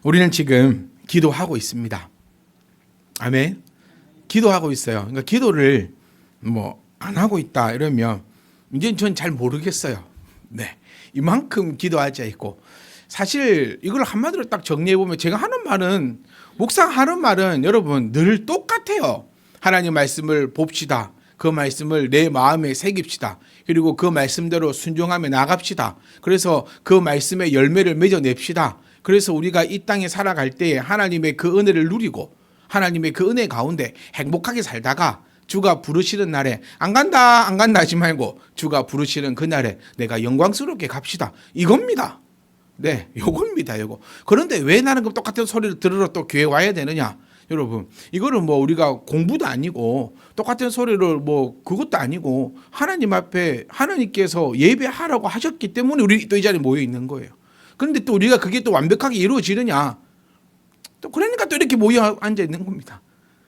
우리는 지금 기도하고 있습니다. 아멘. 기도하고 있어요. 그러니까 기도를 안 하고 있다 이러면 이제 전 잘 모르겠어요. 네, 이만큼 기도하지 않고 사실 이걸 한마디로 딱 정리해 보면 제가 하는 말은 묵상하는 말은 여러분 늘 똑같아요. 하나님 말씀을 봅시다. 그 말씀을 내 마음에 새깁시다. 그리고 그 말씀대로 순종하며 나갑시다. 그래서 그 말씀의 열매를 맺어냅시다. 그래서 우리가 이 땅에 살아갈 때에 하나님의 그 은혜를 누리고 하나님의 그 은혜 가운데 행복하게 살다가 주가 부르시는 날에 안 간다 하지 말고 주가 부르시는 그 날에 내가 영광스럽게 갑시다. 이겁니다. 네, 요겁니다. 요거. 그런데 왜 나는 그 똑같은 소리를 들으러 또 교회 와야 되느냐? 여러분, 이거는 우리가 공부도 아니고 똑같은 소리를 그것도 아니고 하나님 앞에 하나님께서 예배하라고 하셨기 때문에 우리 또 이 자리에 모여 있는 거예요. 그런데 또 우리가 그게 또 완벽하게 이루어지느냐? 또 그러니까 또 이렇게 모여 앉아 있는 겁니다.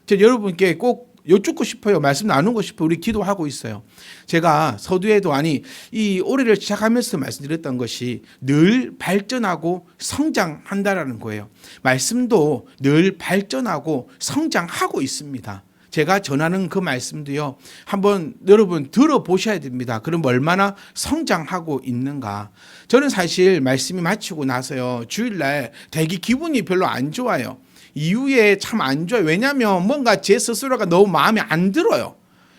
제가 여러분께 꼭 여쭙고 싶어요. 말씀 나누고 싶어요. 우리 기도하고 있어요. 제가 서두에도 이 올해를 시작하면서 말씀드렸던 것이 늘 발전하고 성장한다라는 거예요. 말씀도 늘 발전하고 성장하고 있습니다. 제가 전하는 그 말씀도요. 한번 여러분 들어보셔야 됩니다. 그럼 얼마나 성장하고 있는가. 저는 사실 말씀이 마치고 나서요. 주일날 되게 기분이 별로 안 좋아요. 이후에 참 안 좋아요. 왜냐하면 뭔가 제 스스로가 너무 마음에 안 들어요.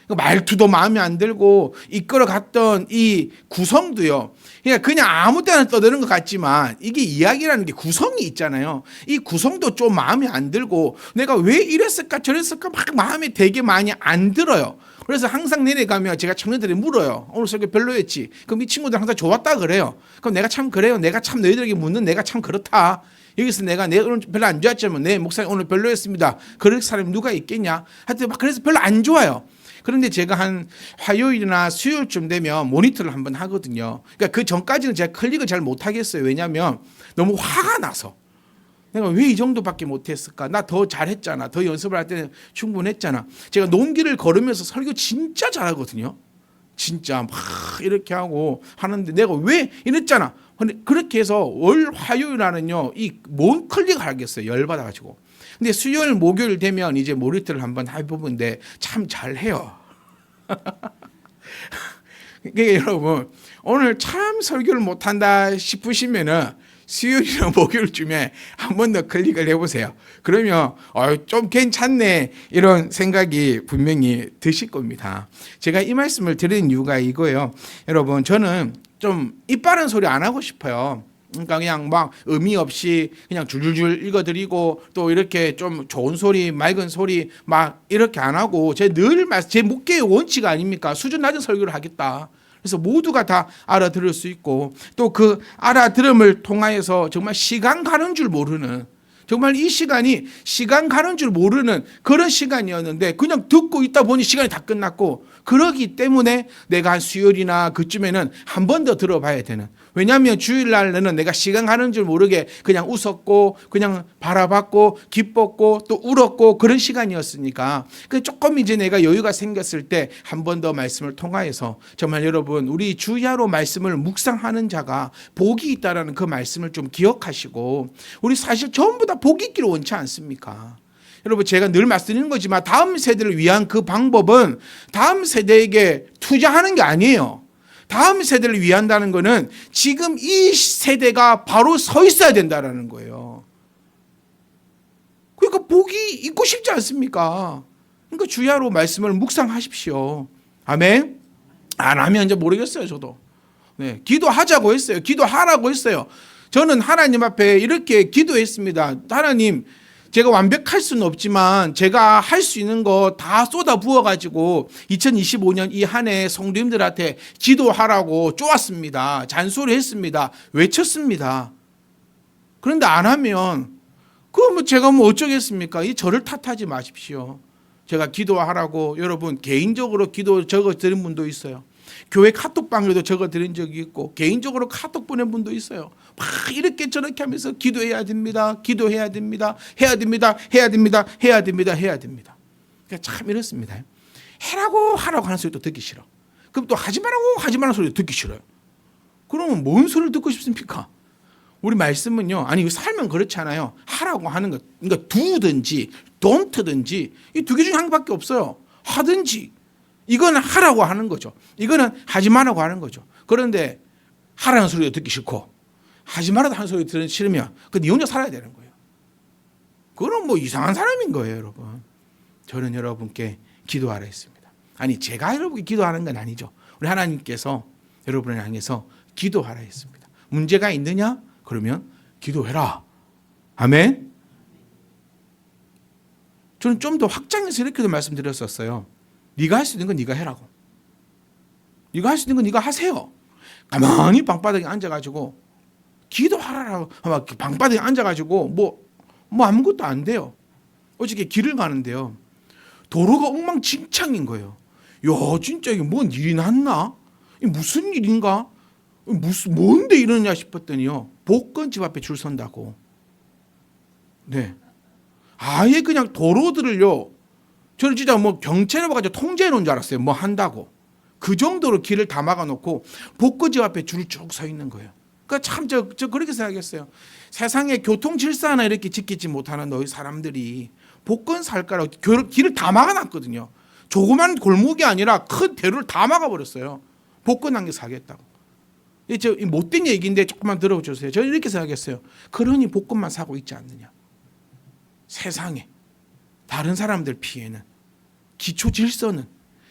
말투도 마음에 안 들고 이끌어갔던 이 구성도요. 그냥 아무 때나 떠드는 것 같지만 이게 이야기라는 게 구성이 있잖아요. 이 구성도 좀 마음에 안 들고 내가 왜 이랬을까 저랬을까 막 마음에 되게 많이 안 들어요. 그래서 항상 내려가면 제가 청년들이 물어요. 오늘 설교 별로였지. 그럼 이 친구들 항상 좋았다 그래요. 그럼 내가 참 그래요. 내가 참 너희들에게 묻는 내가 참 그렇다. 여기서 내가 오늘 별로 안 좋았지만 내 목사님 오늘 별로였습니다. 그럴 사람이 누가 있겠냐? 하여튼 막 그래서 별로 안 좋아요. 그런데 제가 한 화요일이나 수요일쯤 되면 모니터를 한번 하거든요. 그러니까 그 전까지는 제가 클릭을 잘 못하겠어요. 왜냐하면 너무 화가 나서. 내가 왜 이 정도밖에 못했을까? 나 더 잘했잖아. 더 연습을 할 때는 충분했잖아. 제가 농기를 걸으면서 설교 진짜 잘하거든요. 진짜 막 이렇게 하고 하는데 내가 왜 이랬잖아. 근데 그렇게 해서 월 화요일 날은요, 뭔 클릭을 하겠어요. 열받아가지고. 근데 수요일, 목요일 되면 이제 모니터를 한번 해보는데 참 잘해요. 그러니까 여러분, 오늘 참 설교를 못한다 싶으시면은 수요일이나 목요일쯤에 한 번 더 클릭을 해보세요. 그러면 좀 괜찮네 이런 생각이 분명히 드실 겁니다. 제가 이 말씀을 드린 이유가 이거예요. 여러분, 저는 좀 이빠른 소리 안 하고 싶어요. 그러니까 그냥 막 의미 없이 그냥 줄줄줄 읽어드리고 또 이렇게 좀 좋은 소리, 맑은 소리 막 이렇게 안 하고 제 목회의 원칙 아닙니까? 수준 낮은 설교를 하겠다. 그래서 모두가 다 알아들을 수 있고 또 그 알아들음을 통하여서 정말 시간 가는 줄 모르는 정말 이 시간이 시간 가는 줄 모르는 그런 시간이었는데 그냥 듣고 있다 보니 시간이 다 끝났고 그러기 때문에 내가 한 수요일이나 그쯤에는 한 번 더 들어봐야 되는 왜냐하면 주일날에는 내가 시간 가는 줄 모르게 그냥 웃었고 그냥 바라봤고 기뻤고 또 울었고 그런 시간이었으니까 조금 이제 내가 여유가 생겼을 때 한 번 더 말씀을 통하여서 정말 여러분 우리 주야로 말씀을 묵상하는 자가 복이 있다라는 그 말씀을 좀 기억하시고 우리 사실 전부 다 복이 있기를 원치 않습니까? 여러분 제가 늘 말씀드리는 거지만 다음 세대를 위한 그 방법은 다음 세대에게 투자하는 게 아니에요. 다음 세대를 위한다는 것은 지금 이 세대가 바로 서 있어야 된다는 거예요. 그러니까 복이 있고 싶지 않습니까? 그러니까 주야로 말씀을 묵상하십시오. 아멘. 안 하면 이제 모르겠어요. 저도. 네, 기도하자고 했어요. 기도하라고 했어요. 저는 하나님 앞에 이렇게 기도했습니다. 하나님, 제가 완벽할 수는 없지만 제가 할 수 있는 거 다 쏟아 부어가지고 2025년 이 한 해 성도님들한테 기도하라고 쪼았습니다. 잔소리했습니다. 외쳤습니다. 그런데 안 하면 그거 제가 어쩌겠습니까? 저를 탓하지 마십시오. 제가 기도하라고 여러분 개인적으로 기도 적어드린 분도 있어요. 교회 카톡방에도 적어드린 적이 있고 개인적으로 카톡 보낸 분도 있어요. 막 이렇게 저렇게 하면서 기도해야 됩니다. 기도해야 됩니다. 해야 됩니다. 해야 됩니다. 해야 됩니다. 해야 됩니다. 그러니까 참 이렇습니다. 하라고 하는 소리도 듣기 싫어. 그럼 또 하지 말라고 하지 말라는 소리도 듣기 싫어요. 그러면 뭔 소리를 듣고 싶습니까? 우리 말씀은요. 아니 살면 그렇잖아요. 하라고 하는 것. 그러니까 do든지 don't든지 이 두 개 중에 한 개밖에 없어요. 하든지. 이거는 하라고 하는 거죠. 이거는 하지 말라고 하는 거죠. 그런데 하라는 소리도 듣기 싫고 하지 말라고 하는 소리 들으면 싫으면 네 혼자 살아야 되는 거예요. 그건 뭐 이상한 사람인 거예요, 여러분. 저는 여러분께 기도하라 했습니다. 아니 제가 여러분께 기도하는 건 아니죠. 우리 하나님께서 여러분을 향해서 기도하라 했습니다. 문제가 있느냐? 그러면 기도해라. 아멘. 저는 좀 더 확장해서 이렇게도 말씀드렸었어요. 네가 할 수 있는 건 네가 해라고. 네가 할 수 있는 건 네가 하세요. 가만히 방바닥에 앉아가지고 기도하라라고 방바닥에 앉아가지고 뭐 아무것도 안 돼요. 어저께 길을 가는데요. 도로가 엉망진창인 거예요. 야 진짜 이게 뭔 일이 났나? 이게 무슨 일인가? 뭔데 이러냐 싶었더니요. 복권집 앞에 줄 선다고. 네. 아예 그냥 도로들을요. 저는 진짜 뭐 경찰에 와가지고 통제해 놓은 줄 알았어요. 뭐 한다고. 그 정도로 길을 다 막아놓고 복권집 앞에 줄을 쭉 서 있는 거예요. 그러니까 참 저 그렇게 생각했어요. 세상에 교통 질서 하나 이렇게 지키지 못하는 너희 사람들이 복권 살까라고 길을 다 막아놨거든요. 조그만 골목이 아니라 큰 대로를 다 막아버렸어요. 복권 한 개 사겠다고. 저 못된 얘기인데 조금만 들어주세요. 저는 이렇게 생각했어요. 그러니 복권만 사고 있지 않느냐. 세상에 다른 사람들 피해는 기초 질서는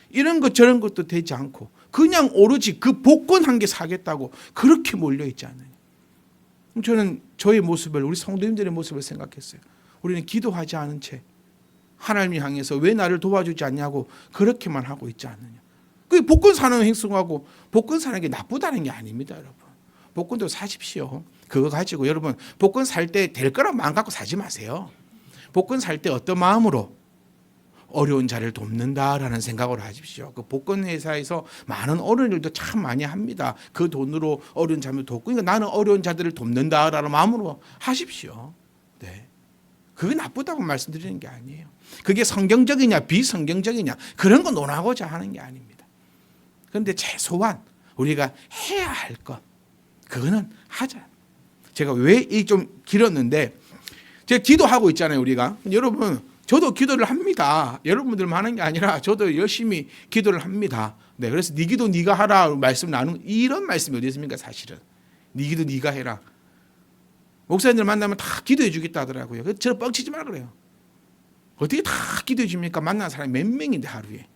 이런 것 저런 것도 되지 않고 그냥 오로지 그 복권 한 개 사겠다고 그렇게 몰려있지 않느냐. 저는 저의 모습을 우리 성도님들의 모습을 생각했어요. 우리는 기도하지 않은 채 하나님을 향해서 왜 나를 도와주지 않냐고 그렇게만 하고 있지 않느냐. 그 복권 사는 행동하고 복권 사는 게 나쁘다는 게 아닙니다, 여러분. 복권도 사십시오. 그거 가지고 여러분 복권 살 때 될 거란 마음 갖고 사지 마세요. 복권 살 때 어떤 마음으로 어려운 자를 돕는다라는 생각으로 하십시오. 그 복권 회사에서 많은 어려운 일도 참 많이 합니다. 그 돈으로 어려운 자를 돕고 그러니까 나는 어려운 자들을 돕는다라는 마음으로 하십시오. 네. 그게 나쁘다고 말씀드리는 게 아니에요. 그게 성경적이냐 비성경적이냐 그런 거 논하고자 하는 게 아닙니다. 그런데 최소한 우리가 해야 할 것 그거는 하자. 제가 왜 이 좀 길었는데 제가 기도하고 있잖아요. 우리가 여러분 저도 기도를 합니다. 여러분들만 하는 게 아니라 저도 열심히 기도를 합니다. 네, 그래서 네 기도 네가 하라 말씀 나누는 이런 말씀이 어디 있습니까? 사실은 네 기도 네가 해라. 목사님들 만나면 다 기도해 주겠다 하더라고요. 그래서 저를 뻥치지 말라 그래요. 어떻게 다 기도해 줍니까? 만난 사람이 몇 명인데 하루에.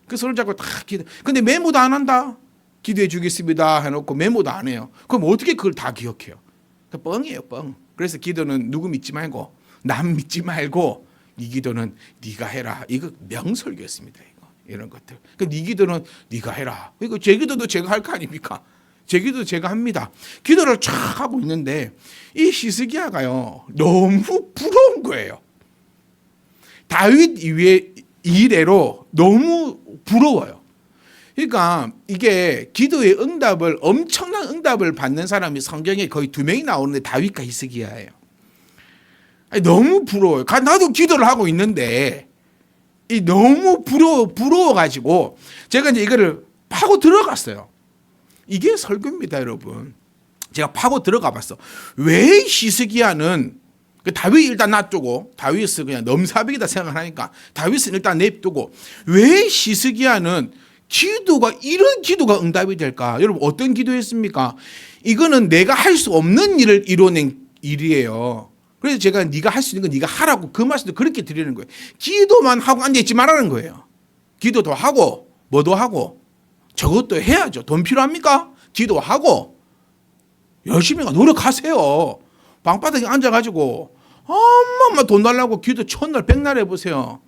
그 손을 잡고 다 기도. 근데 메모도 안 한다. 기도해 주겠습니다 해놓고 메모도 안 해요. 그럼 어떻게 그걸 다 기억해요? 그 뻥이에요, 뻥. 그래서 기도는 누구 믿지 말고 남 믿지 말고 네 기도는 네가 해라. 이거 명설교였습니다. 이런 것들. 그 네 기도는 네가 해라. 이거 제 기도도 제가 할 거 아닙니까? 제 기도도 제가 합니다. 기도를 쫙 하고 있는데 이 히스기야가요 너무 부러운 거예요. 다윗 이래로 너무 부러워요. 그러니까 이게 기도의 응답을 엄청난 응답을 받는 사람이 성경에 거의 2명이 나오는데 다윗과 히스기야예요. 너무 부러워요. 나도 기도를 하고 있는데 이 너무 부러워가지고 제가 이제 이거를 파고 들어갔어요. 이게 설교입니다, 여러분. 제가 파고 들어가 봤어. 왜 히스기야는 다윗 일단 놔두고 다윗은 그냥 넘사벽이다 생각하니까 다윗은 일단 냅두고 왜 히스기야는 기도가 이런 기도가 응답이 될까? 여러분 어떤 기도했습니까? 이거는 내가 할 수 없는 일을 이뤄낸 일이에요. 그래서 제가 네가 할 수 있는 건 네가 하라고 그 말씀도 그렇게 드리는 거예요. 기도만 하고 앉아있지 말라는 거예요. 기도도 하고 뭐도 하고 저것도 해야죠. 돈 필요합니까? 기도하고 열심히 노력하세요. 방바닥에 앉아가지고 엄마 돈 달라고 기도 1000날 100날 해보세요.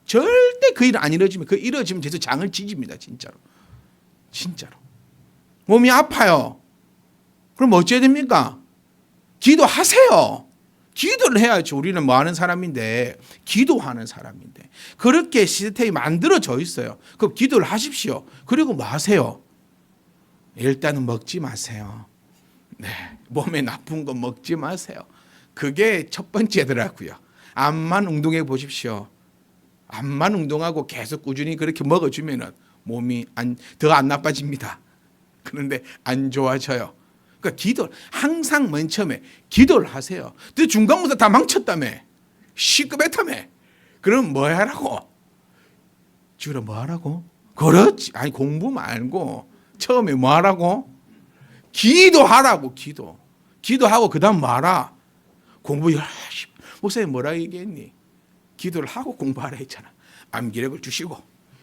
절대 그 일 안 이루어지면 그 이루어지면 제가 장을 지집니다. 진짜로. 몸이 아파요. 그럼 어찌해야 됩니까? 기도하세요. 기도를 해야지. 우리는 뭐 하는 사람인데 기도하는 사람인데 그렇게 시스템이 만들어져 있어요. 그럼 기도를 하십시오. 그리고 뭐 하세요? 일단은 먹지 마세요. 네, 몸에 나쁜 거 먹지 마세요. 그게 첫 번째더라고요. 암만 운동해 보십시오. 암만 운동하고 계속 꾸준히 그렇게 먹어주면은 몸이 더 안 나빠집니다. 그런데 안 좋아져요. 그러니까 기도 항상 맨 처음에 기도를 하세요. 근데 중간부터 다 망쳤다며. 시급했다며. 그럼 뭐 하라고? 주로 뭐 하라고? 그렇지. 아니 공부 말고 처음에 뭐 하라고? 기도하라고. 기도하고 그 다음 뭐 하라? 공부 열심히. 목사님 뭐라 얘기했니? 기도를 하고 공부하라 했잖아. 암기력을 주시고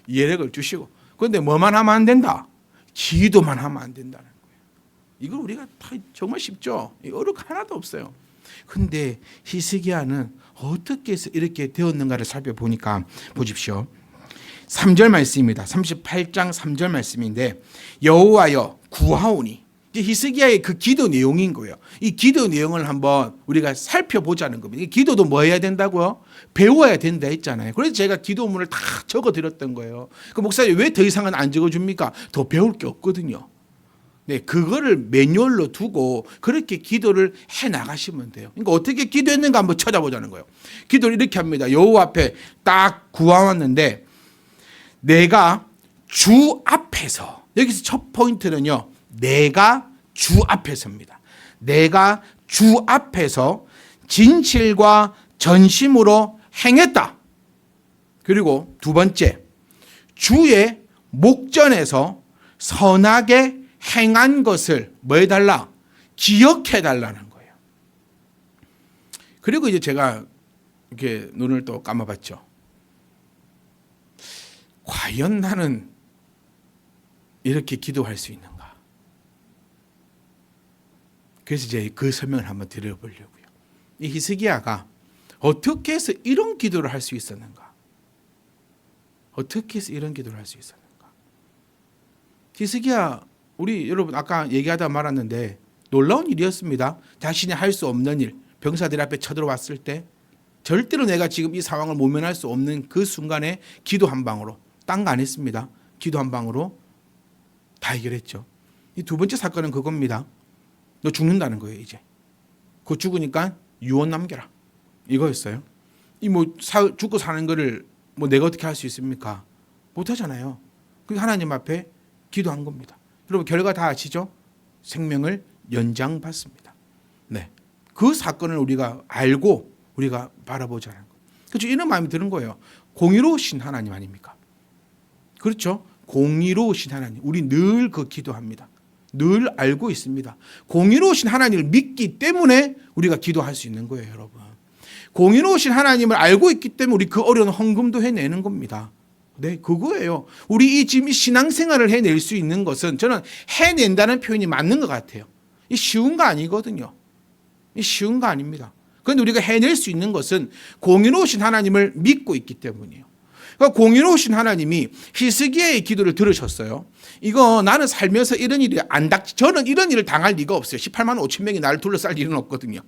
이해력을 주시고. 그런데 뭐만 하면 안 된다? 기도만 하면 안 된다는 거예요. 이걸 우리가 다 정말 쉽죠. 어려운 거 하나도 없어요. 그런데 히스기야는 어떻게 해서 이렇게 되었는가를 살펴보니까 보십시오. 3절 말씀입니다. 38장 3절 말씀인데 여호와여 구하오니. 히스기야의 그 기도 내용인 거예요. 이 기도 내용을 한번 우리가 살펴보자는 겁니다. 이 기도도 뭐 해야 된다고요? 배워야 된다 했잖아요. 그래서 제가 기도문을 다 적어드렸던 거예요. 그 목사님 왜 더 이상은 안 적어줍니까? 더 배울 게 없거든요. 네, 그거를 매뉴얼로 두고 그렇게 기도를 해 나가시면 돼요. 그러니까 어떻게 기도했는가 한번 찾아보자는 거예요. 기도를 이렇게 합니다. 여호와 앞에 딱 구하왔는데 내가 주 앞에서, 여기서 첫 포인트는요, 내가 주 앞에서입니다. 내가 주 앞에서 진실과 전심으로 행했다. 그리고 두 번째, 주의 목전에서 선하게 행한 것을 뭐 해달라? 기억해달라는 거예요. 그리고 이제 제가 이렇게 눈을 또 감아봤죠. 과연 나는 이렇게 기도할 수 있는가? 그래서 이제 그 설명을 한번 드려보려고요. 이 히스기야가 어떻게 해서 이런 기도를 할 수 있었는가? 어떻게 해서 이런 기도를 할 수 있었는가? 히스기야, 우리 여러분 아까 얘기하다 말았는데 놀라운 일이었습니다. 자신이 할 수 없는 일, 병사들 앞에 쳐들어왔을 때 절대로 내가 지금 이 상황을 모면할 수 없는 그 순간에 기도 한 방으로, 딴 거 안 했습니다. 기도 한 방으로 다 해결했죠. 이 두 번째 사건은 그겁니다. 너 죽는다는 거예요, 이제. 그거 죽으니까 유언 남겨라. 이거였어요. 이 뭐 죽고 사는 거를 뭐 내가 어떻게 할 수 있습니까? 못 하잖아요. 그 하나님 앞에 기도한 겁니다. 여러분 결과 다 아시죠? 생명을 연장받습니다. 네. 그 사건을 우리가 알고 우리가 바라보자는 거예요. 그렇죠? 이런 마음이 드는 거예요. 공의로우신 하나님 아닙니까? 그렇죠? 공의로우신 하나님. 우리 늘 그 기도합니다. 늘 알고 있습니다. 공의로우신 하나님을 믿기 때문에 우리가 기도할 수 있는 거예요, 여러분. 공의로우신 하나님을 알고 있기 때문에 우리 그 어려운 헌금도 해내는 겁니다. 네, 그거예요. 우리 이 지금 신앙생활을 해낼 수 있는 것은 저는 해낸다는 표현이 맞는 것 같아요. 이 쉬운 거 아니거든요. 이 쉬운 거 아닙니다. 그런데 우리가 해낼 수 있는 것은 공의로우신 하나님을 믿고 있기 때문이에요. 그러니까 공의로우신 하나님이 히스기야의 기도를 들으셨어요. 이거 나는 살면서 이런 일이 저는 이런 일을 당할 리가 없어요. 18만 5천 명이 나를 둘러쌀 일은 없거든요.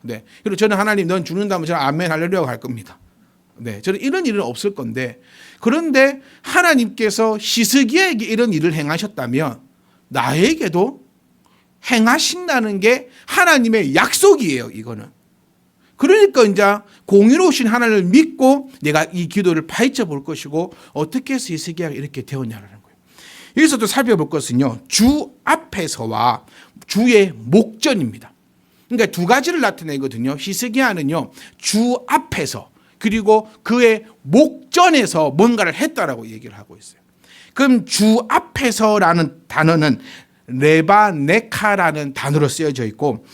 네. 그리고 저는 하나님 넌 죽는다면 저는 아멘 할렐루야 할 겁니다. 네. 저는 이런 일은 없을 건데 그런데 하나님께서 히스기야에게 이런 일을 행하셨다면 나에게도 행하신다는 게 하나님의 약속이에요, 이거는. 그러니까 이제 공의로우신 하나님을 믿고 내가 이 기도를 파헤쳐 볼 것이고 어떻게 해서 히스기야가 이렇게 되었냐는 거예요. 여기서도 살펴볼 것은요, 주 앞에서와 주의 목전입니다. 그러니까 두 가지를 나타내거든요. 히스기야는요, 주 앞에서 그리고 그의 목전에서 뭔가를 했다라고 얘기를 하고 있어요. 그럼 주 앞에서라는 단어는 레바네카라는 단어로 쓰여져 있고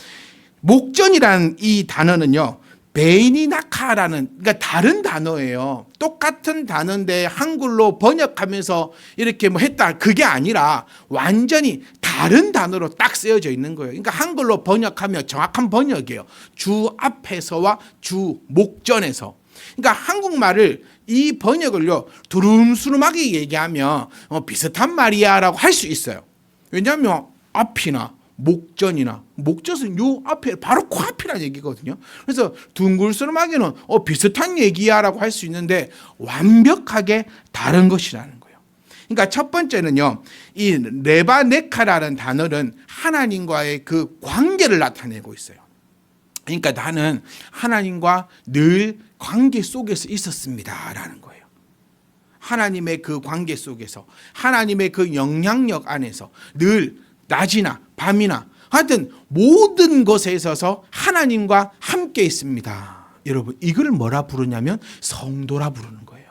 목전이라는 이 단어는요, 베이니나카라는, 그러니까 다른 단어예요. 똑같은 단어인데 한글로 번역하면서 이렇게 뭐 했다, 그게 아니라 완전히 다른 단어로 딱 쓰여져 있는 거예요. 그러니까 한글로 번역하면 정확한 번역이에요. 주 앞에서와 주 목전에서. 그러니까 한국말을 이 번역을요, 두루뭉술하게 얘기하면 비슷한 말이야라고 할 수 있어요. 왜냐하면 앞이나 목전이나, 목전은 요 앞에 바로 코앞이라는 얘기거든요. 그래서 둥글스름하게는 비슷한 얘기야라고 할 수 있는데 완벽하게 다른 것이라는 거예요. 그러니까 첫 번째는요, 이 레바네카라는 단어는 하나님과의 그 관계를 나타내고 있어요. 그러니까 나는 하나님과 늘 관계 속에서 있었습니다라는 거예요. 하나님의 그 관계 속에서, 하나님의 그 영향력 안에서 늘 낮이나 밤이나 하여튼 모든 것에 있어서 하나님과 함께 있습니다. 여러분, 이걸 뭐라 부르냐면 성도라 부르는 거예요.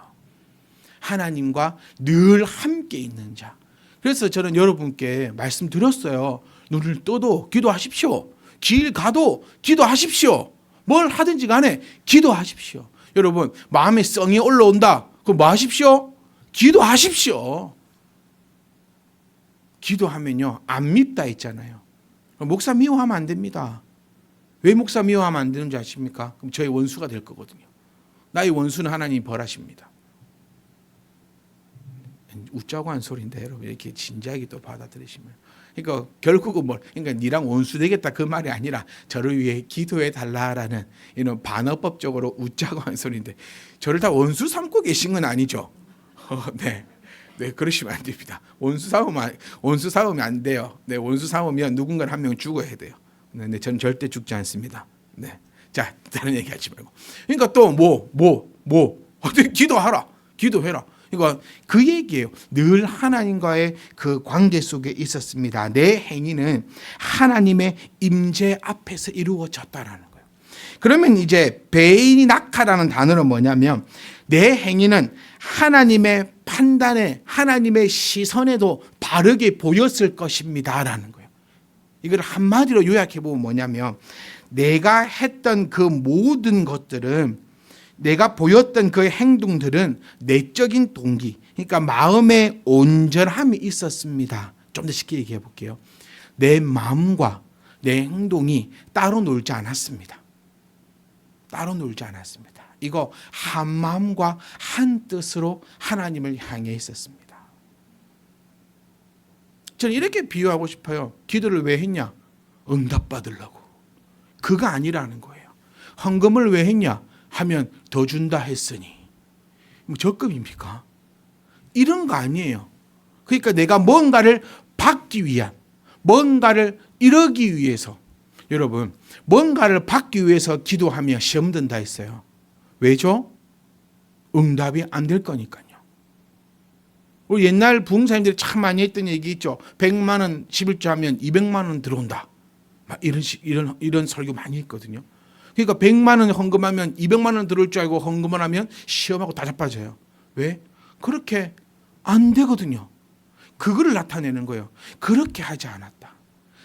하나님과 늘 함께 있는 자. 그래서 저는 여러분께 말씀드렸어요. 눈을 떠도 기도하십시오. 길 가도 기도하십시오. 뭘 하든지 간에 기도하십시오. 여러분, 마음에 성이 올라온다. 그럼 뭐 하십시오? 기도하십시오. 기도하면요, 안 밉다 있잖아요. 목사 미워하면 안 됩니다. 왜 목사 미워하면 안 되는지 아십니까? 그럼 저의 원수가 될 거거든요. 나의 원수는 하나님이 벌하십니다. 웃자고 한 소리인데 여러분, 이렇게 진지하게 또 받아들이시면, 그러니까 결국은 그러니까 니랑 원수 되겠다 그 말이 아니라 저를 위해 기도해 달라라는 이런 반어법적으로 웃자고 한 소리인데, 저를 다 원수 삼고 계신 건 아니죠? 네, 그러시면 안 됩니다. 원수 삼으면 안 돼요. 네, 원수 삼으면 누군가 한 명 죽어야 돼요. 네, 저는 절대 죽지 않습니다. 네, 자, 다른 얘기하지 말고. 그러니까 또 기도하라, 기도해라. 그러니까 그 얘기예요. 늘 하나님과의 그 관계 속에 있었습니다. 내 행위는 하나님의 임재 앞에서 이루어졌다라는 거예요. 그러면 이제 베이니 낙하라는 단어는 뭐냐면, 내 행위는 하나님의 판단에, 하나님의 시선에도 바르게 보였을 것입니다라는 거예요. 이걸 한마디로 요약해 보면 뭐냐면, 내가 했던 그 모든 것들은, 내가 보였던 그 행동들은 내적인 동기, 그러니까 마음의 온전함이 있었습니다. 좀 더 쉽게 얘기해 볼게요. 내 마음과 내 행동이 따로 놀지 않았습니다. 따로 놀지 않았습니다. 이거 한 마음과 한 뜻으로 하나님을 향해 있었습니다. 저는 이렇게 비유하고 싶어요. 기도를 왜 했냐? 응답받으려고. 그가 아니라는 거예요. 헌금을 왜 했냐? 하면 더 준다 했으니. 뭐 적금입니까? 이런 거 아니에요. 그러니까 내가 뭔가를 받기 위한, 뭔가를 이루기 위해서, 여러분, 뭔가를 받기 위해서 기도하면 시험 든다 했어요. 왜죠? 응답이 안 될 거니까요. 우리 옛날 부흥사님들이 참 많이 했던 얘기 있죠. 100만 원 11조 하면 200만 원 들어온다. 막 이런 설교 많이 했거든요. 그러니까 100만 원 헌금하면 200만 원 들어올 줄 알고 헌금을 하면 시험하고 다 자빠져요. 왜? 그렇게 안 되거든요. 그거를 나타내는 거예요. 그렇게 하지 않았다.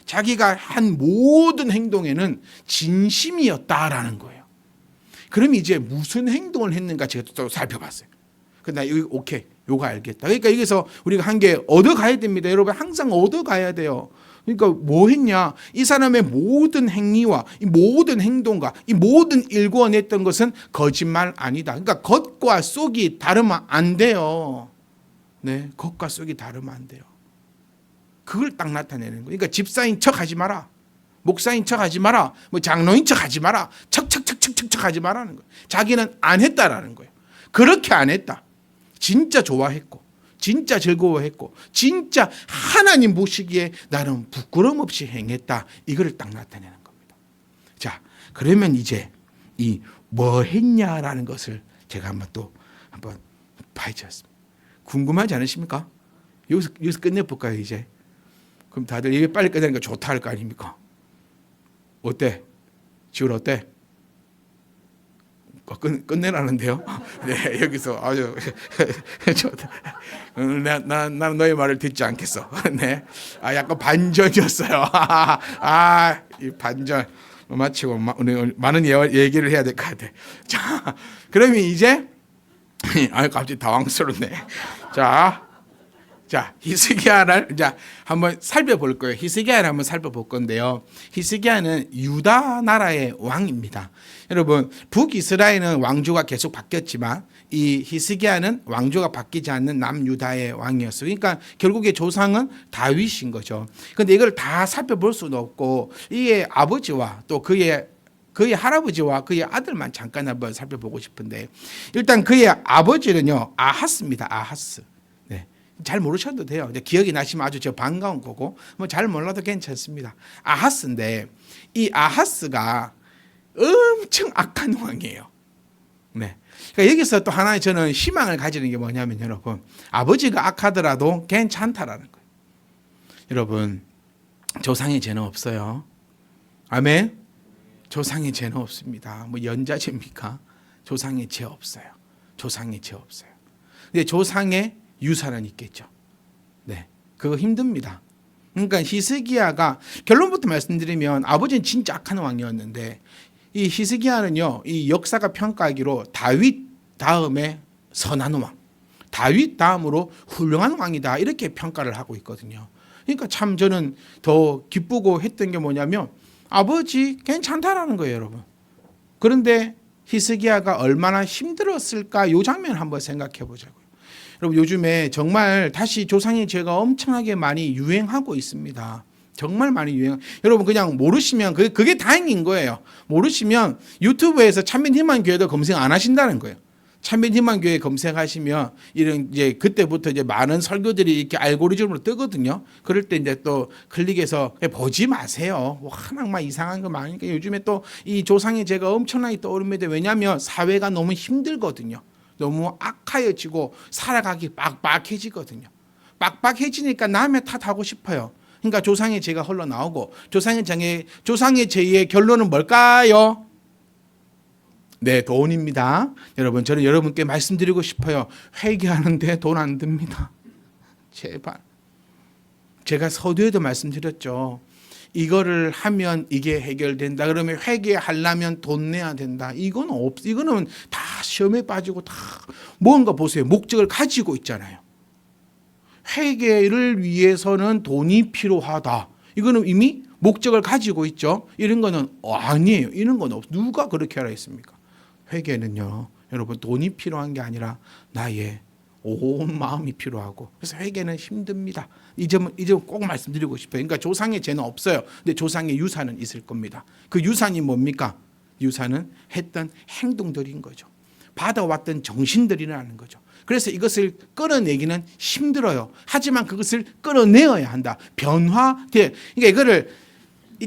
자기가 한 모든 행동에는 진심이었다라는 거예요. 그럼 이제 무슨 행동을 했는가 제가 또 살펴봤어요. 근데 여기 오케이, 요거 알겠다. 그러니까 여기서 우리가 한 개 얻어가야 됩니다. 여러분, 항상 얻어가야 돼요. 그러니까 뭐 했냐? 이 사람의 모든 행위와 이 모든 행동과 이 모든 일궈냈던 것은 거짓말 아니다. 그러니까 겉과 속이 다르면 안 돼요. 네, 겉과 속이 다르면 안 돼요. 그걸 딱 나타내는 거예요. 그러니까 집사인 척 하지 마라. 목사인 척 하지 마라. 뭐 장로인 척 하지 마라. 척 하지 마라는 거예요. 자기는 안 했다라는 거예요. 그렇게 안 했다. 진짜 좋아했고, 진짜 즐거워했고, 진짜 하나님 보시기에 나는 부끄럼 없이 행했다. 이거를 딱 나타내는 겁니다. 자, 그러면 이제 이 뭐 했냐라는 것을 제가 한번 파헤쳤습니다. 궁금하지 않으십니까? 여기서 끝내볼까요, 이제? 그럼 다들 이게 빨리 끝내니까 좋다 할 거 아닙니까? 어때? 지울 어때? 끝내라는데요. 네, 여기서 아주 좋다. 나는 너의 말을 듣지 않겠어. 네, 약간 반전이었어요. 이 반전 마치고 많은 얘기를 해야 될 것 같아. 자, 그러면 이제 갑자기 당황스럽네. 자, 히스기야를 이제 한번 살펴볼 거예요. 히스기야를 한번 살펴볼 건데요. 히스기야는 유다 나라의 왕입니다. 여러분, 북이스라엘은 왕조가 계속 바뀌었지만 이 히스기야는 왕조가 바뀌지 않는 남유다의 왕이었어요. 그러니까 결국에 조상은 다윗인 거죠. 그런데 이걸 다 살펴볼 수는 없고, 이게 아버지와 또 그의 할아버지와 그의 아들만 잠깐 한번 살펴보고 싶은데, 일단 그의 아버지는요, 아하스입니다. 아하스. 네, 잘 모르셔도 돼요. 이제 기억이 나시면 아주 반가운 거고, 뭐 잘 몰라도 괜찮습니다. 아하스인데, 이 아하스가 엄청 악한 왕이에요. 네. 그러니까 여기서 또 하나의 저는 희망을 가지는 게 뭐냐면, 여러분, 아버지가 악하더라도 괜찮다라는 거예요. 여러분, 조상의 죄는 없어요. 아멘. 조상의 죄는 없습니다. 뭐 연자죄입니까? 조상의 죄 없어요. 조상의 죄 없어요. 근데 조상의 유산은 있겠죠. 네, 그거 힘듭니다. 그러니까 히스기야가 결론부터 말씀드리면 아버지는 진짜 악한 왕이었는데 이 히스기야는요, 이 역사가 평가하기로 다윗 다음에 선한 왕, 다윗 다음으로 훌륭한 왕이다 이렇게 평가를 하고 있거든요. 그러니까 참 저는 더 기쁘고 했던 게 뭐냐면 아버지 괜찮다라는 거예요, 여러분. 그런데 히스기야가 얼마나 힘들었을까 이 장면 한번 생각해 보자고요. 여러분 요즘에 정말 다시 조상의 죄가 엄청나게 많이 유행하고 있습니다. 정말 많이 여러분 그냥 모르시면 그게 다행인 거예요. 모르시면 유튜브에서 참민희망교회도 검색 안 하신다는 거예요. 참민희망교회 검색하시면 이런 이제 그때부터 이제 많은 설교들이 이렇게 알고리즘으로 뜨거든요. 그럴 때 이제 또 클릭해서 보지 마세요. 워낙 이상한 거 많으니까 요즘에 또 이 조상의 죄가 엄청나게 떠오릅니다. 왜냐하면 사회가 너무 힘들거든요. 너무 악하여지고 살아가기 빡빡해지거든요. 빡빡해지니까 남의 탓하고 싶어요. 그러니까 조상의 죄가 흘러나오고 조상의 죄의 결론은 뭘까요? 네, 돈입니다. 여러분, 저는 여러분께 말씀드리고 싶어요. 회개하는데 돈 안 듭니다. 제발. 제가 서두에도 말씀드렸죠. 이거를 하면 이게 해결된다. 그러면 회개하려면 돈 내야 된다. 이거는 다 시험에 빠지고 다 뭔가 보세요. 목적을 가지고 있잖아요. 회개를 위해서는 돈이 필요하다. 이거는 이미 목적을 가지고 있죠. 이런 거는 아니에요. 이런 건 누가 그렇게 하라 했습니까? 회개는요, 여러분 돈이 필요한 게 아니라 나의 온 마음이 필요하고 그래서 회개는 힘듭니다. 이 점은 꼭 말씀드리고 싶어요. 그러니까 조상의 죄는 없어요. 근데 조상의 유산은 있을 겁니다. 그 유산이 뭡니까? 유산은 했던 행동들인 거죠. 받아왔던 정신들이라는 거죠. 그래서 이것을 끌어내기는 힘들어요. 하지만 그것을 끌어내어야 한다. 그러니까 이거를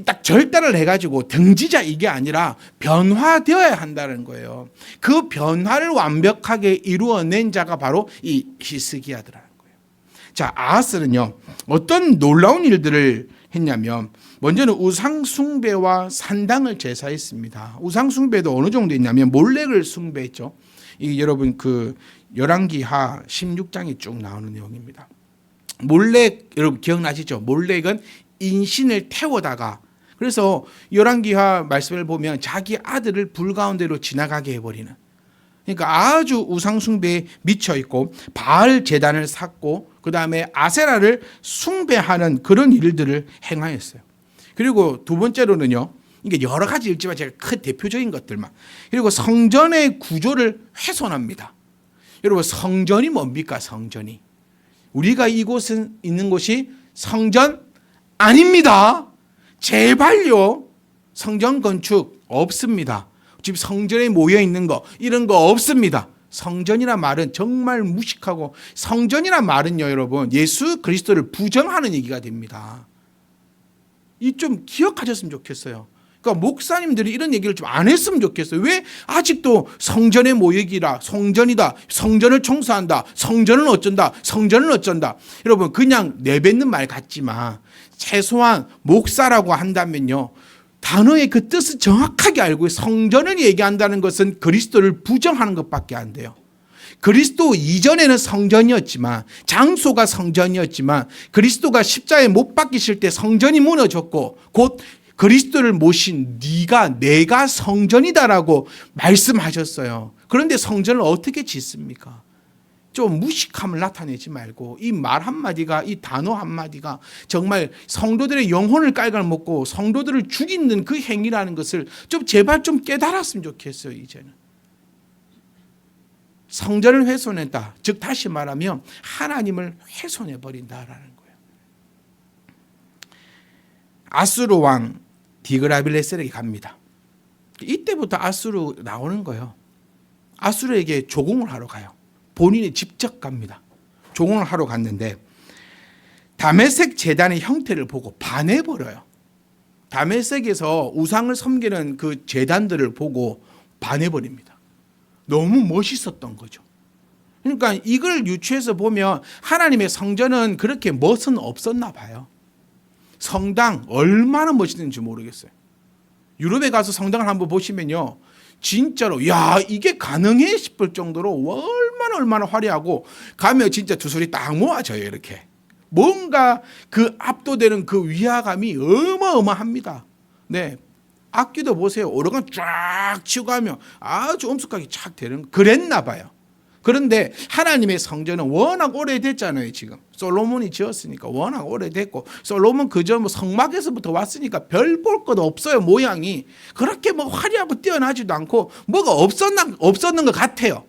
딱 절단을 해가지고 등지자 이게 아니라 변화되어야 한다는 거예요. 그 변화를 완벽하게 이루어낸 자가 바로 이 히스기야더라는 거예요. 자, 아하스는요 어떤 놀라운 일들을 했냐면 먼저는 우상 숭배와 산당을 제사했습니다. 우상 숭배도 어느 정도 있냐면 몰렉을 숭배했죠. 이 여러분 그 열왕기하 16장에 쭉 나오는 내용입니다. 몰렉 여러분 기억나시죠? 몰렉은 인신을 태우다가 그래서 열왕기하 말씀을 보면 자기 아들을 불 가운데로 지나가게 해버리는, 그러니까 아주 우상 숭배에 미쳐 있고 바알 제단을 샀고 그 다음에 아세라를 숭배하는 그런 일들을 행하였어요. 그리고 두 번째로는요, 이게 여러 가지 일지만 제가 큰 대표적인 것들만, 그리고 성전의 구조를 훼손합니다. 여러분 성전이 뭡니까? 성전이 우리가 이곳에 있는 곳이 성전 아닙니다. 제발요. 성전 건축 없습니다. 지금 성전에 모여 있는 거 이런 거 없습니다. 성전이란 말은 정말 무식하고, 성전이란 말은요 여러분 예수 그리스도를 부정하는 얘기가 됩니다. 이 좀 기억하셨으면 좋겠어요. 그러니까 목사님들이 이런 얘기를 좀 안 했으면 좋겠어요. 왜 아직도 성전의 모욕이라, 성전이다, 성전을 청소한다, 성전은 어쩐다, 성전은 어쩐다. 여러분 그냥 내뱉는 말 같지만 최소한 목사라고 한다면요 단어의 그 뜻을 정확하게 알고 성전을 얘기한다는 것은 그리스도를 부정하는 것밖에 안 돼요. 그리스도 이전에는 성전이었지만, 장소가 성전이었지만 그리스도가 십자가에 못 박히실 때 성전이 무너졌고 곧 그리스도를 모신 내가 성전이다라고 말씀하셨어요. 그런데 성전을 어떻게 짓습니까? 좀 무식함을 나타내지 말고 이 말 한마디가, 이 단어 한마디가 정말 성도들의 영혼을 깔갈먹고 성도들을 죽이는 그 행위라는 것을 좀 제발 좀 깨달았으면 좋겠어요. 이제는 성전을 훼손했다, 즉 다시 말하면 하나님을 훼손해버린다라는 거예요. 아수르 왕 디그라빌레셀에게 갑니다. 이때부터 아수르 나오는 거예요. 아수르에게 조공을 하러 가요. 본인이 직접 갑니다. 조공을 하러 갔는데 다메섹 제단의 형태를 보고 반해버려요. 다메섹에서 우상을 섬기는 그 제단들을 보고 반해버립니다. 너무 멋있었던 거죠. 그러니까 이걸 유추해서 보면 하나님의 성전은 그렇게 멋은 없었나 봐요. 성당 얼마나 멋있는지 모르겠어요. 유럽에 가서 성당을 한번 보시면요, 진짜로 야 이게 가능해 싶을 정도로 얼마나 화려하고 가면 진짜 두 손이 딱 모아져요. 이렇게 뭔가 그 압도되는 그 위화감이 어마어마합니다. 네, 악기도 보세요. 오르간 쫙 치고 가면 아주 엄숙하게 착 되는 그랬나 봐요. 그런데 하나님의 성전은 워낙 오래됐잖아요. 지금 솔로몬이 지었으니까 워낙 오래됐고, 솔로몬 그저 뭐 성막에서부터 왔으니까 별 볼 것 없어요. 모양이 그렇게 뭐 화려하고 뛰어나지도 않고 뭐가 없었는 것 같아요.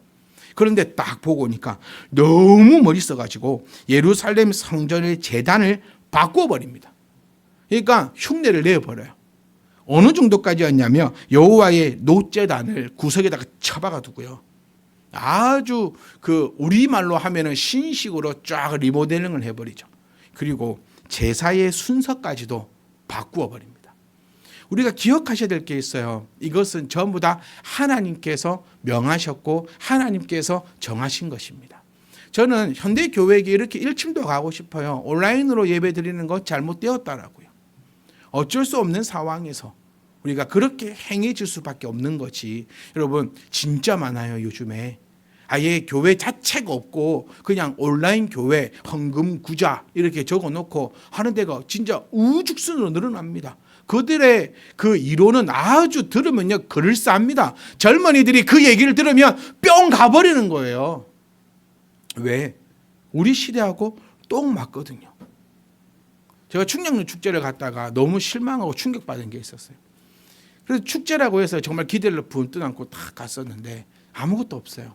그런데 딱 보고 오니까 너무 멋있어가지고 예루살렘 성전의 제단을 바꿔버립니다. 그러니까 흉내를 내버려요. 어느 정도까지였냐면 여호와의 노제단을 구석에다가 쳐박아 두고요, 아주 그 우리말로 하면은 신식으로 쫙 리모델링을 해버리죠. 그리고 제사의 순서까지도 바꾸어 버립니다. 우리가 기억하셔야 될 게 있어요. 이것은 전부 다 하나님께서 명하셨고 하나님께서 정하신 것입니다. 저는 현대 교회에 이렇게 일침도 가고 싶어요. 온라인으로 예배 드리는 거 잘못되었다라고요. 어쩔 수 없는 상황에서 우리가 그렇게 행해질 수밖에 없는 거지. 여러분 진짜 많아요. 요즘에 아예 교회 자체가 없고 그냥 온라인 교회 헌금 구자 이렇게 적어놓고 하는 데가 진짜 우죽순으로 늘어납니다. 그들의 그 이론은 아주 들으면요 그럴싸합니다. 젊은이들이 그 얘기를 들으면 뿅 가버리는 거예요. 왜? 우리 시대하고 똥 맞거든요. 제가 충량로 축제를 갔다가 너무 실망하고 충격받은 게 있었어요. 그래서 축제라고 해서 정말 기대를 분뜻 안고 딱 갔었는데 아무것도 없어요.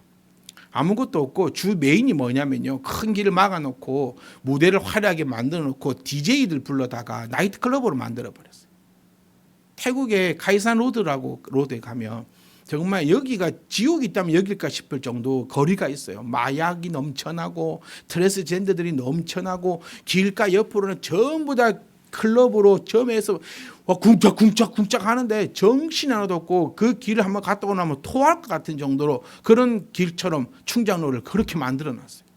아무것도 없고 주 메인이 뭐냐면요, 큰 길을 막아놓고 무대를 화려하게 만들어놓고 DJ들 불러다가 나이트클럽으로 만들어버렸어요. 태국의 카이산 로드라고 로드에 가면 정말 여기가 지옥이 있다면 여길까 싶을 정도 거리가 있어요. 마약이 넘쳐나고 트랜스젠더들이 넘쳐나고 길가 옆으로는 전부 다 클럽으로 점에서 쿵짝쿵짝 하는데 정신 하나도 없고 그 길을 한번 갔다 오고 나면 토할 것 같은 정도로 그런 길처럼 충장로를 그렇게 만들어놨어요.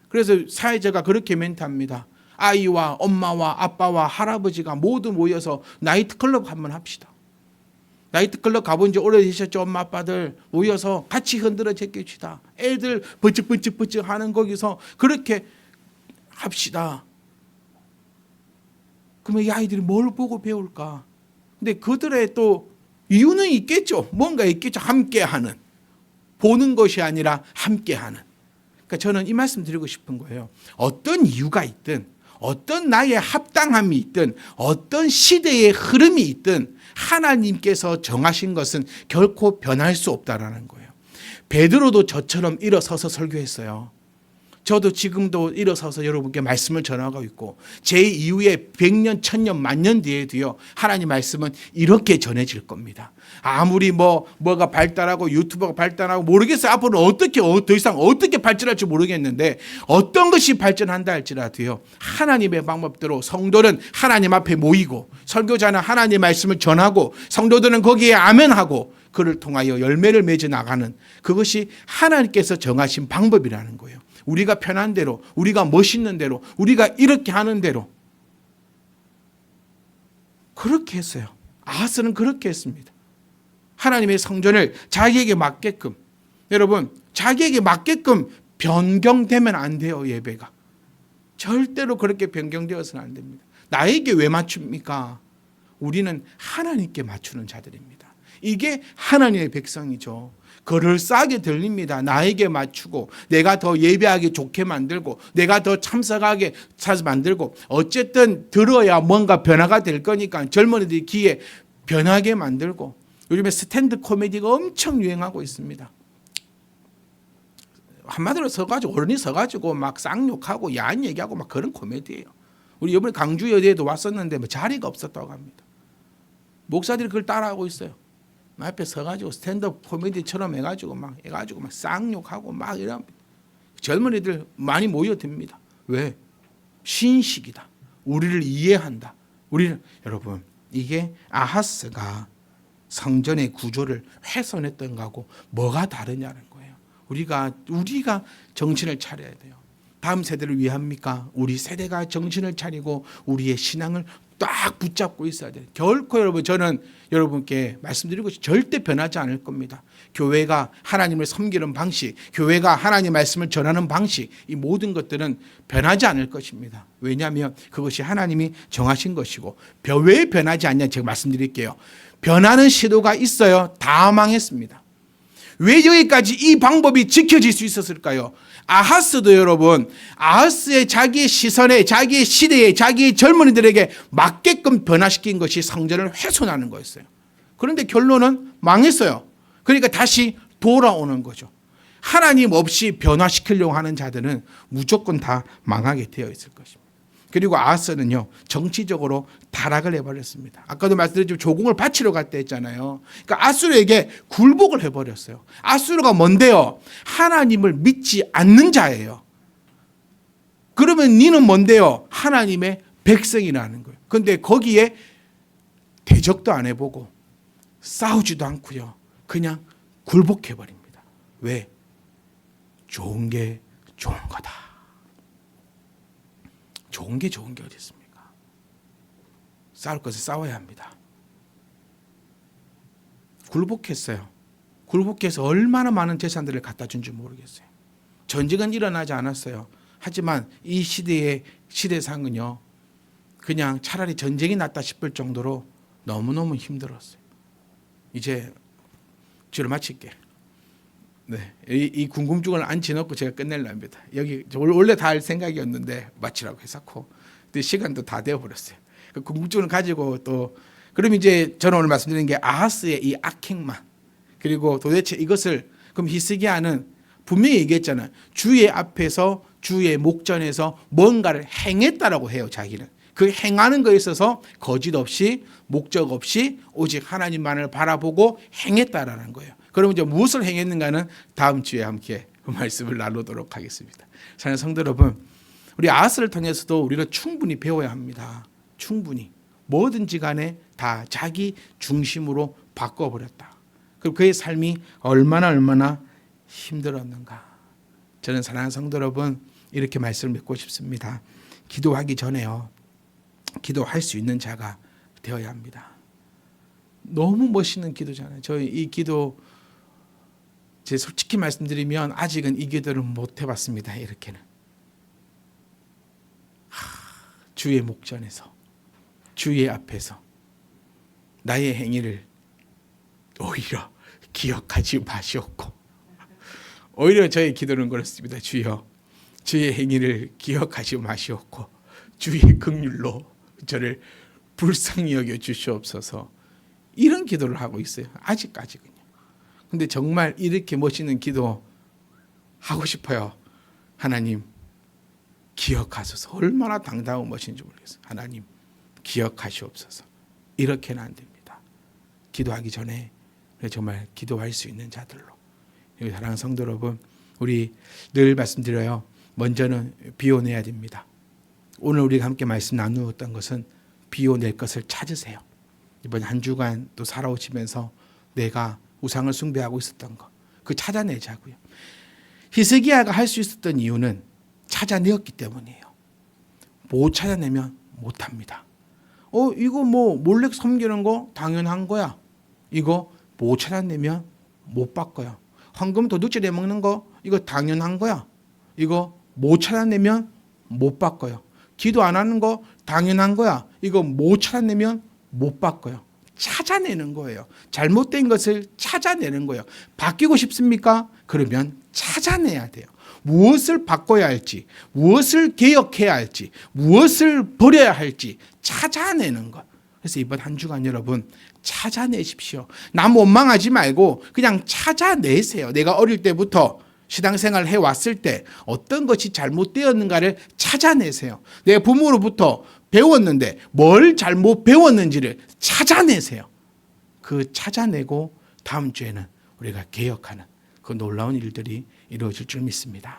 그래서 사회자가 그렇게 멘트합니다. 아이와 엄마와 아빠와 할아버지가 모두 모여서 나이트클럽 한번 합시다. 나이트클럽 가본 지 오래되셨죠? 엄마 아빠들 모여서 같이 흔들어 제껴시다. 애들 번쩍번쩍 하는 거기서 그렇게 합시다. 그러면 이 아이들이 뭘 보고 배울까? 근데 그들의 또 이유는 있겠죠. 뭔가 있겠죠. 함께하는. 보는 것이 아니라 함께하는. 그러니까 저는 이 말씀 드리고 싶은 거예요. 어떤 이유가 있든, 어떤 나의 합당함이 있든, 어떤 시대의 흐름이 있든 하나님께서 정하신 것은 결코 변할 수 없다라는 거예요. 베드로도 저처럼 일어서서 설교했어요. 저도 지금도 일어서서 여러분께 말씀을 전하고 있고 제 이후에 100년, 1000년, 만년 뒤에도요 하나님 말씀은 이렇게 전해질 겁니다. 아무리 뭐가 발달하고 유튜버가 발달하고 모르겠어요. 앞으로 어떻게 더 이상 어떻게 발전할지 모르겠는데 어떤 것이 발전한다 할지라도요 하나님의 방법대로 성도는 하나님 앞에 모이고 설교자는 하나님 말씀을 전하고 성도들은 거기에 아멘하고 그를 통하여 열매를 맺어 나가는 그것이 하나님께서 정하신 방법이라는 거예요. 우리가 편한 대로, 우리가 멋있는 대로, 우리가 이렇게 하는 대로 그렇게 했어요. 아하스는 그렇게 했습니다. 하나님의 성전을 자기에게 맞게끔, 여러분 자기에게 맞게끔 변경되면 안 돼요. 예배가 절대로 그렇게 변경되어서는 안 됩니다. 나에게 왜 맞춥니까? 우리는 하나님께 맞추는 자들입니다. 이게 하나님의 백성이죠. 그럴싸하게 들립니다. 나에게 맞추고 내가 더 예배하기 좋게 만들고 내가 더 참석하게 만들고 어쨌든 들어야 뭔가 변화가 될 거니까 젊은이들이 귀에 변하게 만들고 요즘에 스탠드 코미디가 엄청 유행하고 있습니다. 한마디로 서가지고 어른이 서가지고 막 쌍욕하고 야한 얘기하고 막 그런 코미디예요. 우리 이번에 강주여대에도 왔었는데 뭐 자리가 없었다고 합니다. 목사들이 그걸 따라하고 있어요. 앞에 서가지고 스탠드업 코미디처럼 해가지고 막 쌍욕하고 막 이런 젊은이들 많이 모여듭니다. 왜? 신식이다. 우리를 이해한다. 우리는 여러분 이게 아하스가 성전의 구조를 훼손했던 거하고 뭐가 다르냐는 거예요. 우리가 정신을 차려야 돼요. 다음 세대를 위합니까? 우리 세대가 정신을 차리고 우리의 신앙을 딱 붙잡고 있어야 돼요. 결코 여러분, 저는 여러분께 말씀드리고 절대 변하지 않을 겁니다. 교회가 하나님을 섬기는 방식, 교회가 하나님의 말씀을 전하는 방식, 이 모든 것들은 변하지 않을 것입니다. 왜냐하면 그것이 하나님이 정하신 것이고, 왜 변하지 않냐 제가 말씀드릴게요. 변하는 시도가 있어요. 다 망했습니다. 왜 여기까지 이 방법이 지켜질 수 있었을까요? 아하스도 여러분, 아하스의 자기의 시선에, 자기의 시대에, 자기의 젊은이들에게 맞게끔 변화시킨 것이 성전을 훼손하는 거였어요. 그런데 결론은 망했어요. 그러니까 다시 돌아오는 거죠. 하나님 없이 변화시키려고 하는 자들은 무조건 다 망하게 되어 있을 것입니다. 그리고 아하스는요, 정치적으로 타락을 해버렸습니다. 아까도 말씀드렸지만 조공을 바치러 갔다 했잖아요. 그러니까 아수르에게 굴복을 해버렸어요. 아수르가 뭔데요? 하나님을 믿지 않는 자예요. 그러면 니는 뭔데요? 하나님의 백성이라는 거예요. 그런데 거기에 대적도 안 해보고 싸우지도 않고요. 그냥 굴복해버립니다. 왜? 좋은 게 좋은 거다. 좋은 게 어디 있습니까? 싸울 것을 싸워야 합니다. 굴복했어요. 굴복해서 얼마나 많은 재산들을 갖다 준지 모르겠어요. 전쟁은 일어나지 않았어요. 하지만 이 시대의 시대상은요, 그냥 차라리 전쟁이 낫다 싶을 정도로 너무너무 힘들었어요. 이제 주로 마칠게. 네, 이 궁금증을 안 지놓고 제가 끝낼라 합니다. 여기 원래 다 할 생각이었는데 마치라고 해서고, 근데 시간도 다 되어버렸어요. 그 궁금증을 가지고 또 그럼 이제 저는 오늘 말씀드리는 게 아하스의 이 악행만, 그리고 도대체 이것을 그럼 히스기야는 분명히 얘기했잖아요. 주의 앞에서 주의 목전에서 뭔가를 행했다라고 해요. 자기는 그 행하는 거에 있어서 거짓 없이 목적 없이 오직 하나님만을 바라보고 행했다라는 거예요. 그럼 이제 무엇을 행했는가는 다음 주에 함께 그 말씀을 나누도록 하겠습니다. 사랑하는 성도 여러분, 우리 아하스를 통해서도 우리는 충분히 배워야 합니다. 충분히 뭐든지 간에 다 자기 중심으로 바꿔버렸다. 그리고 그의 삶이 얼마나 힘들었는가. 저는 사랑하는 성도 여러분, 이렇게 말씀을 맺고 싶습니다. 기도하기 전에요, 기도할 수 있는 자가 되어야 합니다. 너무 멋있는 기도잖아요. 저희 이 기도, 제 솔직히 말씀드리면 아직은 이 기도를 못 해봤습니다. 이렇게는 주의 목전에서, 주의 앞에서 나의 행위를 오히려 기억하지 마시옵고, 오히려 저의 기도는 그렇습니다. 주여, 주의 행위를 기억하지 마시옵고 주의 긍휼로 저를 불쌍히 여겨 주시옵소서. 이런 기도를 하고 있어요. 아직까지는요. 근데 정말 이렇게 멋있는 기도 하고 싶어요. 하나님 기억하소서. 얼마나 당당하고 멋있는지 모르겠어요. 하나님 기억하시옵소서. 이렇게는 안 됩니다. 기도하기 전에 정말 기도할 수 있는 자들로. 사랑하는 성도 여러분, 우리 늘 말씀드려요. 먼저는 비워내야 됩니다. 오늘 우리가 함께 말씀 나누었던 것은 비워낼 것을 찾으세요. 이번 한 주간 또 살아오시면서 내가 우상을 숭배하고 있었던 것, 그 찾아내자고요. 히스기야가 할 수 있었던 이유는 찾아내었기 때문이에요. 못 찾아내면 못합니다. 이거 뭐 몰래 섬기는 거 당연한 거야. 이거 못 찾아내면 못 바꿔요. 황금 도둑질 해먹는 거 이거 당연한 거야. 이거 못 찾아내면 못 바꿔요. 기도 안 하는 거 당연한 거야. 이거 못 찾아내면 못 바꿔요. 찾아내는 거예요. 잘못된 것을 찾아내는 거예요. 바뀌고 싶습니까? 그러면 찾아내야 돼요. 무엇을 바꿔야 할지, 무엇을 개혁해야 할지, 무엇을 버려야 할지 찾아내는 것. 그래서 이번 한 주간 여러분 찾아내십시오. 남 원망하지 말고 그냥 찾아내세요. 내가 어릴 때부터 신앙생활을 해왔을 때 어떤 것이 잘못되었는가를 찾아내세요. 내 부모로부터 배웠는데 뭘 잘못 배웠는지를 찾아내세요. 그 찾아내고 다음 주에는 우리가 개혁하는 그 놀라운 일들이 이루어질 줄 믿습니다.